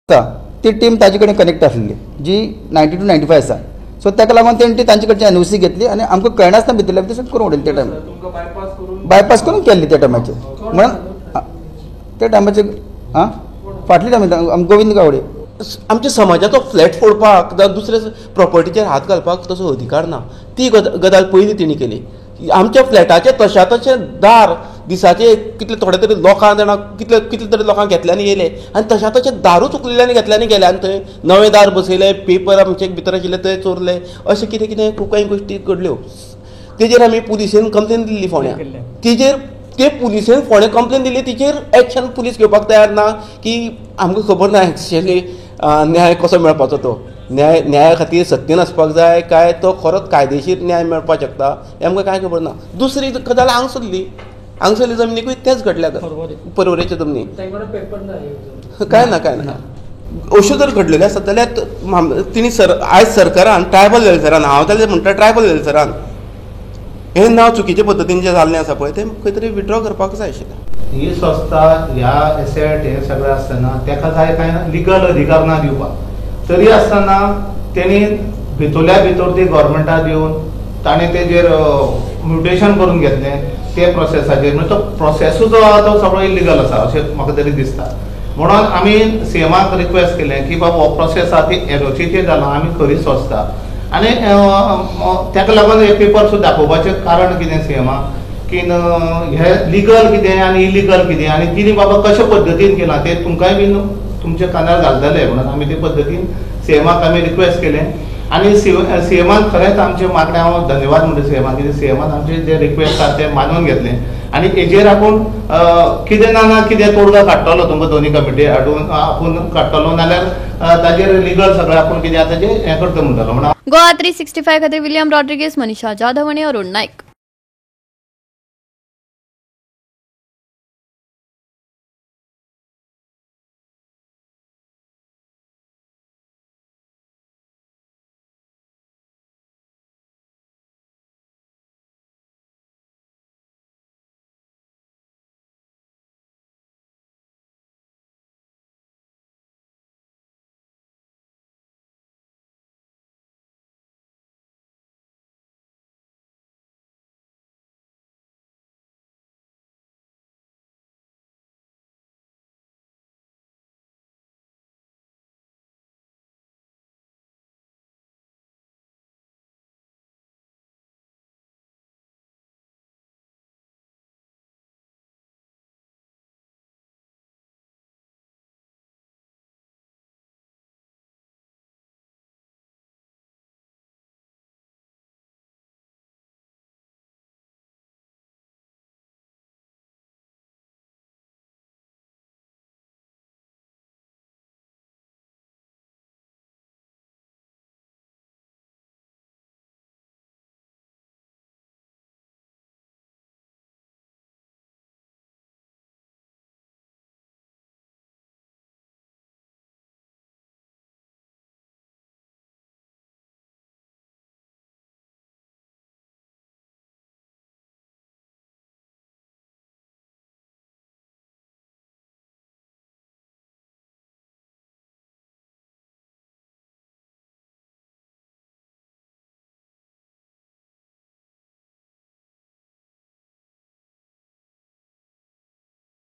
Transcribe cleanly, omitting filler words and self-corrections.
ती टीम ताजे कडेन कनेक्ट आसलेली जी 90 to 95 आसा. सो ताका लागून तेणी तांचे कडच्यान एनओसी घेतली आनी आमकां कळनासतना भितरल्या भितर करून उडयली. त्या टायमार बायपास करून केल्ली त्या टायमाचेर म्हणून त्या टायमाचेर फाटली टायम गोविंद गावडे. आमच्या समाजाचो फ्लॅट फोडपाक दुसऱ्या प्रॉपर्टीचेर हात घालपाक तसो अधिकार ना. ती गजाल पयलीं तेणी केली. आमच्या फ्लॅटाचे तशा तशें दार दिसाचे कितले थोडे तरी लोकां जाणां कितले तरी लोकांक घेतल्यानी येयले आनी तशा तशें दारूच उकलिल्ल्यानी घेतल्यानी गेले आनी थंय नवे दार बसयले, पेपर आमचे भितर आशिल्ले थंय चोरले, अशें कितें कितें खूब काही गोश्टी घडल्यो. तेजेर आमी पुलिसेन कंप्लेन दिल्ली फोंड्या. तेजेर ते पुलिसेन फोंड्या कंप्लेन दिली, तेजेर एक्शन पुलीस घेवपाक तयार ना की आमकां खबर ना एक्चुअली न्याय कसो मेळपाचो तो. न्याया खातीर सत्य नासपाक जाय काय तो खरोच कायदेशीर न्याय मेळपाक शकता हें आमकां कांय खबर ना. दुसरी गजाल हांगसरली जमनीकूय तेंच घडल्या परवरेच्या जमनी काय ना अश्यो जर घडलेल्यो आसत जाल्यार तिणी आयज सरकारान ट्रायबल वेल्फेरान हांव जाल्यार म्हणटा ट्रायबल वेल्फेरान हें नांव चुकीचे पद्दतीन जें जाल्लें आसा पळय तें खंय तरी विथड्रॉ करपाक जाय आशिल्लें. ही संस्था ह्या एसेट हे सगळें आसतना ताका जाय कांय लिगल अधिकार ना दिवपाक. तरी आसतना तेणी भितरल्या भितर ती गव्हर्मेंटाक दिवन ताणें तेजेर म्युटेशन करून घेतलें ते प्रोसेसाचेर. म्हणजे तो प्रोसेसूच जो आसा तो सगळो इलिगल आसा अशें म्हाका तरी दिसता. म्हणून आमी सीएमाक रिक्वेस्ट केलें की बाबा हो प्रोसेस आसा ती एनओसीचेर जाला, आमी खरी सोंसता आनी ताका लागून हे पेपर सुद्दां दाखोवपाचें कारण कितें सीएमाक की हे लिगल कितें आनी इलिगल कितें आनी तिणी बाबा कशे पद्दतीन केलां तें तुमकांय बीन तुमच्या कानार घालतले म्हणून आमी ते पद्दतीन सीएमाक आमी रिक्वेस्ट केलें. आनी सीएमान खरेंच आमचे मागणे हांव धन्यवाद म्हणटा सीएमाक, कितें सीएमान आमचे जे रिक्वेस्ट आसा ते मानून घेतलें आनी हेजेर आपूण कितें ना कितें तोडगा काडटलो तुमकां दोनी कमिटी हाडून आपूण काडटलो नाल्यार ताजेर लिगल सगळें आपूण कितें आतां जें हें करता म्हणटलो. गोवा 365 खातीर विलियम रॉड्रिगेज, मनीषा जाधव आनी अरुण नायक.